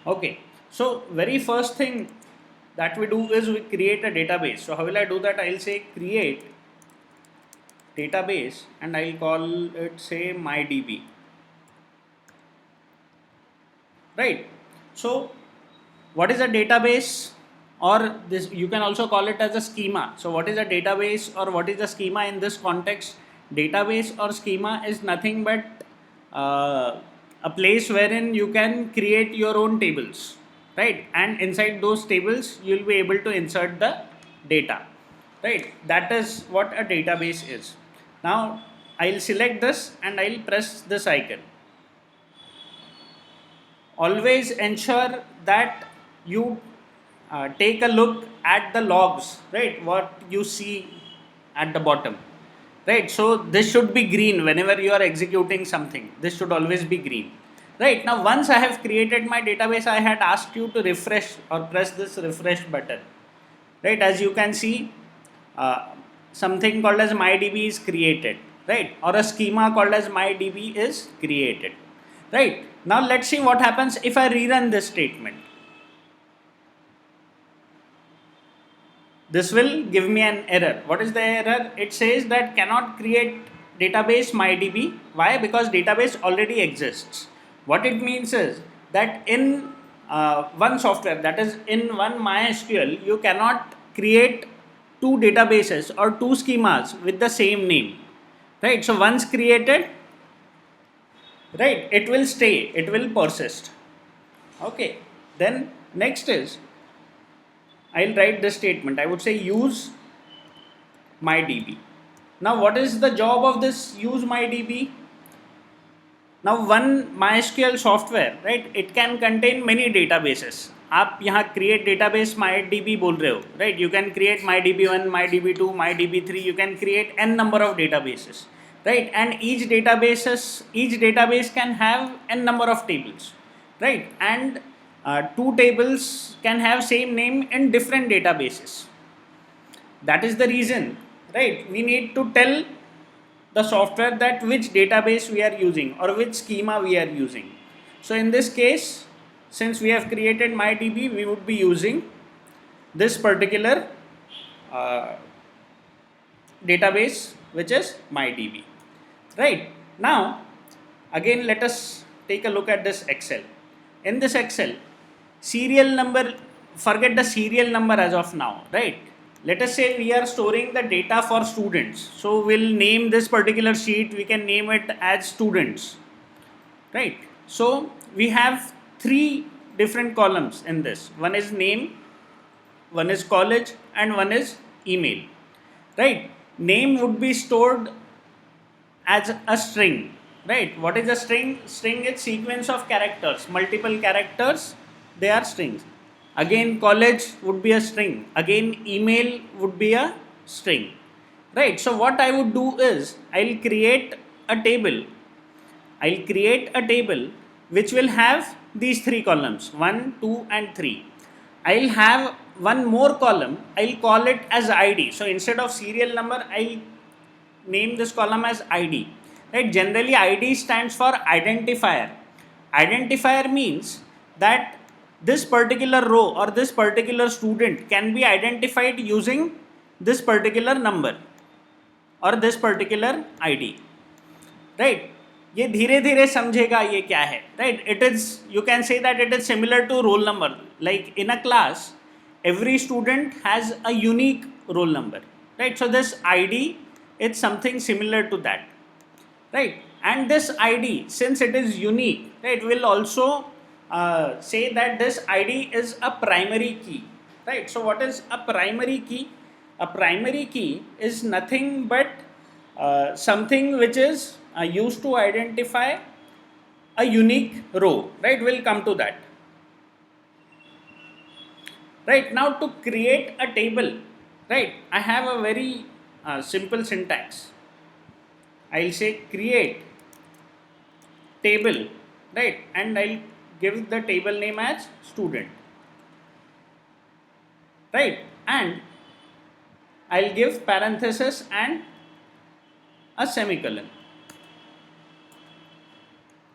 Okay, so very first thing that we do is we create a database. So how will I do that? I'll say create database and I'll call it say MyDB, right? So what is a database, or this you can also call it as a schema. So what is a database or what is a schema in this context? Database or schema is nothing but uh, a place wherein you can create your own tables, right? And inside those tables you will be able to insert the data, right? That is what a database is. Now I'll select this and I'll press this icon. Always ensure that you take a look at the logs, right? What you see at the bottom, right? So this should be green whenever you are executing something. This should always be green, right? Now once I have created my database, I had asked you to refresh or press this refresh button, right? As you can see, uh, something called as MyDB is created, right? Or a schema called as MyDB is created, right? Now let's see what happens if I rerun this statement. This will give me an error. What is the error? It says that cannot create database MyDB. Why? Because database already exists. What it means is that in one software, that is in one MySQL, you cannot create two databases or two schemas with the same name, right? So once created, right, it will stay, it will persist. Okay, then next is I'll write this statement. I would say use MyDB. Now, what is the job of this use MyDB? Now, one MySQL software, right? It can contain many databases. आप यहाँ create database MyDB बोल रहे हो, right? You can create MyDB1, MyDB2, MyDB3. You can create n number of databases, right? And each database can have n number of tables, right? And two tables can have same name in different databases. That is the reason, right? We need to tell the software that which database we are using or which schema we are using. So in this case, since we have created MyDB, we would be using this particular uh, database, which is MyDB. Right now, again, let us take a look at this Excel. In this Excel, serial number, forget the serial number as of now, right? Let us say we are storing the data for students. So we'll name this particular sheet, we can name it as students, right? So we have three different columns in this. One is name, one is college, and one is email, right? Name would be stored as a string, right? What is a string? String is sequence of characters, multiple characters, they are strings. Again, college would be a string. Again, email would be a string, right? So what I would do is I'll create a table. I'll create a table which will have these three columns 1, 2, and 3. I'll have one more column. I'll call it as ID. So instead of serial number, I'll name this column as ID. Right? Generally, ID stands for identifier. Identifier means that this particular row or this particular student can be identified using this particular number or this particular ID. Right? ये धीरे धीरे समझेगा ये क्या है, right? It is, you can say that it is similar to roll number. Like in a class, every student has a unique roll number, right? So this ID, it's something similar to that, right? And this ID, since it is unique, right, will also say that this ID is a primary key, right? So what is a primary key? A primary key is nothing but something which is used to identify a unique row, right? We'll come to that. Right, now to create a table, right, I have a very simple syntax. I'll say create table, right, and I'll give the table name as student, right, and I'll give parenthesis and a semicolon,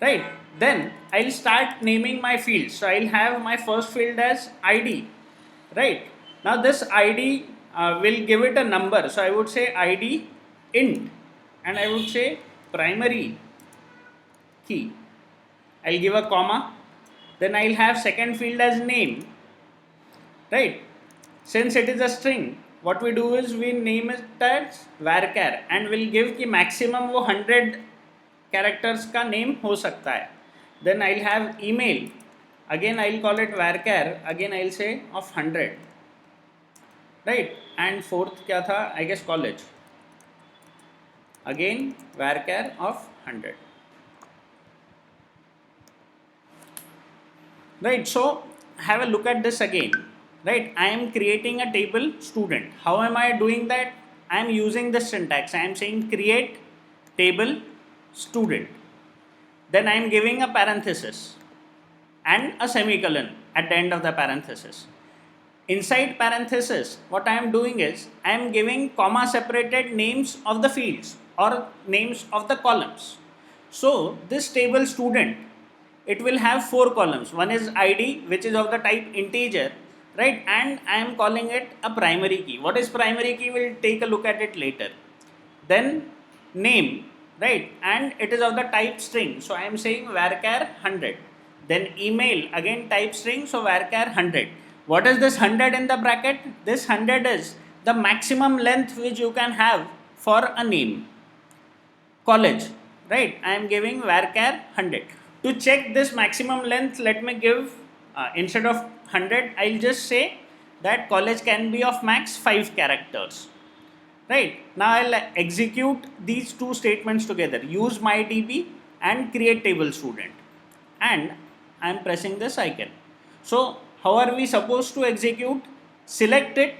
right? Then I'll start naming my fields. So I'll have my first field as ID, right? Now this ID will give it a number. So I would say ID int, and I would say primary key. I'll give a comma. Then I'll have second field as name, right? Since it is a string, what we do is we name it as varchar and we'll give कि maximum वो 100 characters का name हो सकता है. Then I'll have email. Again I'll call it varchar. Again I'll say of 100. Right? And fourth क्या था? I guess college. Again varchar of 100. Right? So have a look at this again. Right? I am creating a table student. How am I doing that? I am using this syntax. I am saying create table student. Then I am giving a parenthesis and a semicolon at the end of the parenthesis. Inside parenthesis, what I am doing is I am giving comma separated names of the fields or names of the columns. So this table student, it will have 4 columns. One is ID, which is of the type integer, right? And I am calling it a primary key. What is primary key? We'll take a look at it later. Then name, right? And it is of the type string. So I am saying varchar 100. Then email, again type string, so varchar 100. What is this 100 in the bracket? This 100 is the maximum length which you can have for a name. College, right? I am giving varchar 100. To check this maximum length, let me give, instead of 100, I'll just say that college can be of max 5 characters. Right? Now I'll execute these two statements together. Use MyDB and create table student. And I'm pressing this icon. So how are we supposed to execute? Select it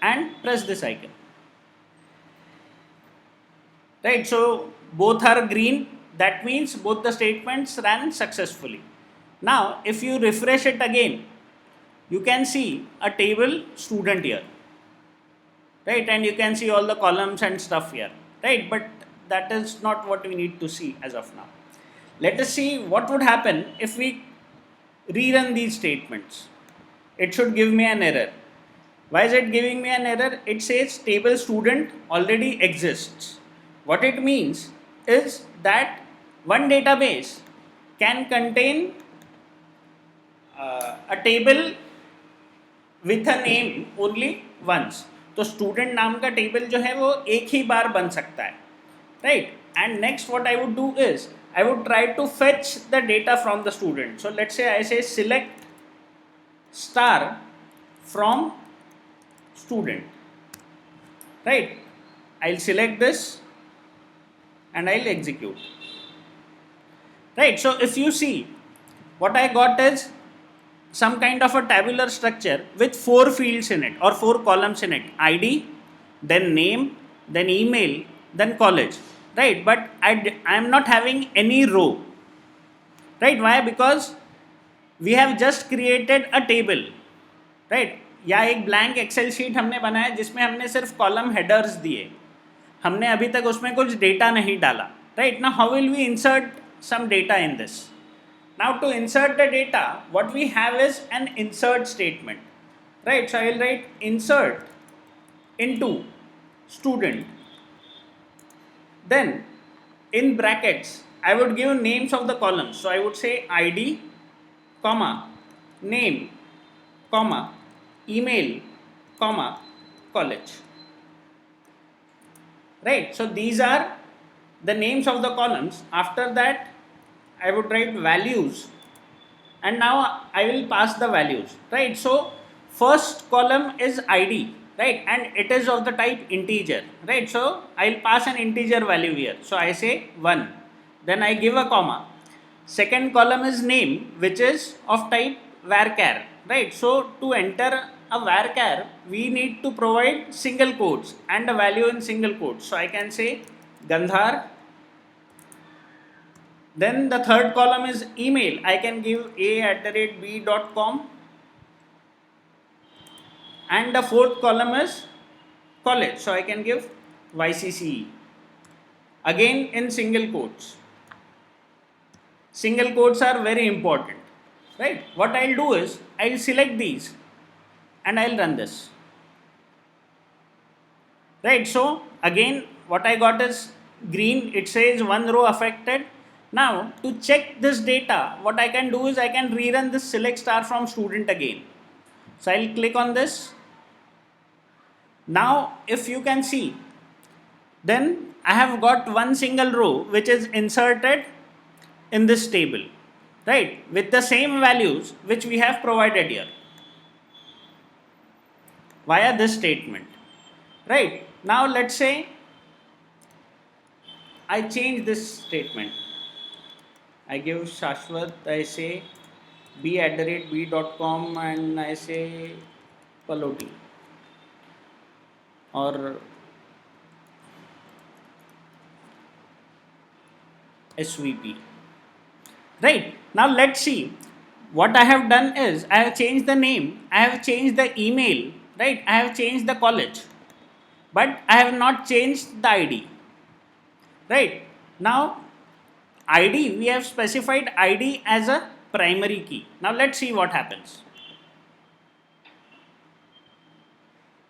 and press this icon. Right? So both are green. That means both the statements ran successfully. Now if you refresh it again, you can see a table student here. Right? And you can see all the columns and stuff here. Right? But that is not what we need to see as of now. Let us see what would happen if we rerun these statements. It should give me an error. Why is it giving me an error? It says table student already exists. What it means is that one database can contain a table with a name only once. तो student नाम का table जो है वो एक ही बार बन सकता है, right? And next what I would do is I would try to fetch the data from the student. So let's say I say select star from student, right? I'll select this and I'll execute, right? So if you see, what I got is some kind of a tabular structure with 4 fields in it or 4 columns in it: ID, then name, then email, then college. Right, but I am not having any row. Right, why? Because we have just created a table. Right, या एक blank Excel sheet हमने बनाया जिसमें हमने सिर्फ column headers दिए, हमने अभी तक उसमें कुछ data नहीं डाला. Right, now how will we insert some data in this? Now to insert the data, what we have is an insert statement. Right, so I will write insert into student. Then in brackets I would give names of the columns. So I would say ID, comma, name, comma, email, comma, college. Right? So these are the names of the columns. After that I would write values, and now I will pass the values. Right? So first column is ID. Right, and it is of the type integer, right? So I'll pass an integer value here. So I say 1, then I give a comma. Second column is name, which is of type varchar, right? So to enter a varchar, we need to provide single quotes and a value in single quotes. So I can say Gandhar. Then the third column is email. I can give a@b.com. And the fourth column is college, so I can give YCCE, again in single quotes. single quotes are very important, right? What I'll do is I'll select these and I'll run this, right? So again, what I got is green. It says one row affected. Now to check this data, what I can do is I can rerun this select star from student again. So I'll click on this. Now if you can see, then I have got one single row which is inserted in this table, right, with the same values which we have provided here via this statement, right? Now let's say I change this statement. I give Shashwat, I say b@b.com and I say Paloti or SVP. Right, now let's see. What I have done is I have changed the name, I have changed the email, right? I have changed the college, but I have not changed the ID. Right, now ID, we have specified ID as a primary key. Now let's see what happens.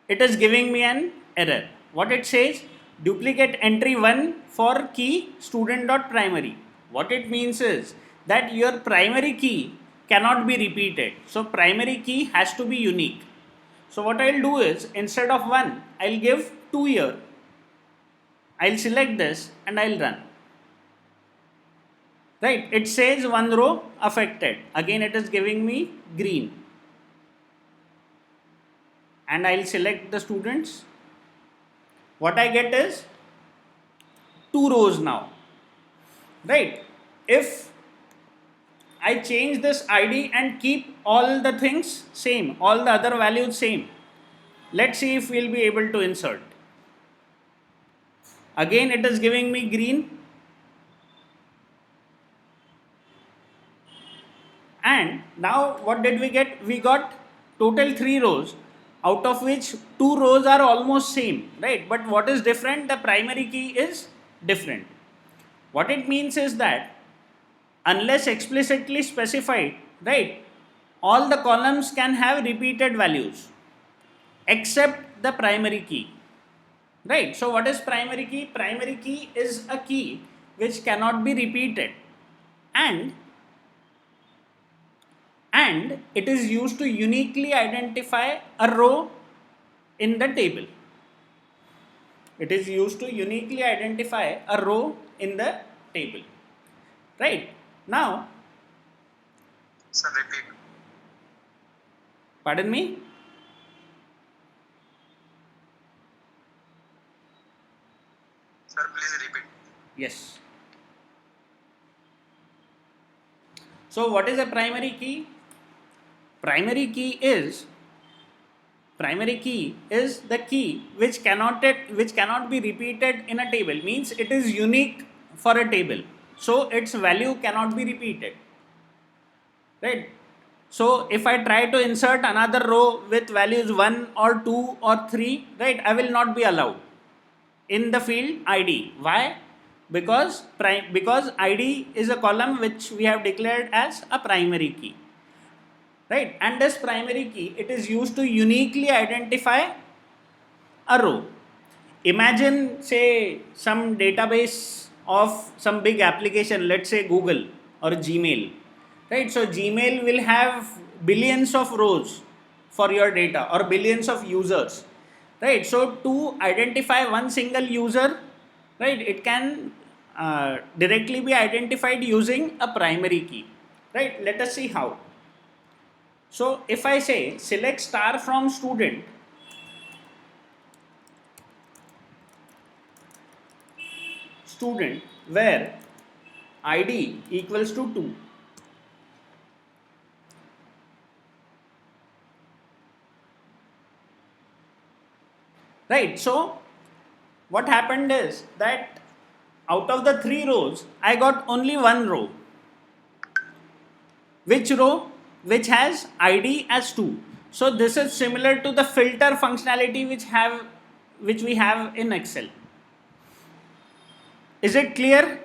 It is giving me an error. What it says, duplicate entry 1 for key student.primary. What it means is that your primary key cannot be repeated. So primary key has to be unique. So what I'll do is instead of 1, I'll give 2 here. I'll select this and I'll run. Right, it says one row affected. Again it is giving me green. And I'll select the students. What I get is 2 rows now, right? If I change this ID and keep all the things same, all the other values same, let's see if we'll be able to insert. Again it is giving me green, and now what did we get? We got total 3 rows, out of which 2 rows are almost same, right? But what is different? The primary key is different. What it means is that unless explicitly specified, right, all the columns can have repeated values except the primary key, right? So what is primary key? Primary key is a key which cannot be repeated, and it is used to uniquely identify a row in the table. It is used to uniquely identify a row in the table, right? Now, sir, repeat. Pardon me? Sir, please repeat. Yes. So what is a primary key? Primary key is the key which cannot be repeated in a table, means it is unique for a table, so its value cannot be repeated, right? So if I try to insert another row with values 1 or 2 or 3, right, I will not be allowed in the field ID. Why? Because ID is a column which we have declared as a primary key, right? And this primary key, it is used to uniquely identify a row. Imagine, say, some database of some big application, let's say Google or Gmail, right? So Gmail will have billions of rows for your data or billions of users, right? So to identify one single user, right, it can directly be identified using a primary key, right? Let us see how. So if I say select star from student, where ID equals to 2, right? So what happened is that out of the 3 rows, I got only 1 row. Which row? Which has ID as 2. So this is similar to the filter functionality which we have in Excel. Is it clear?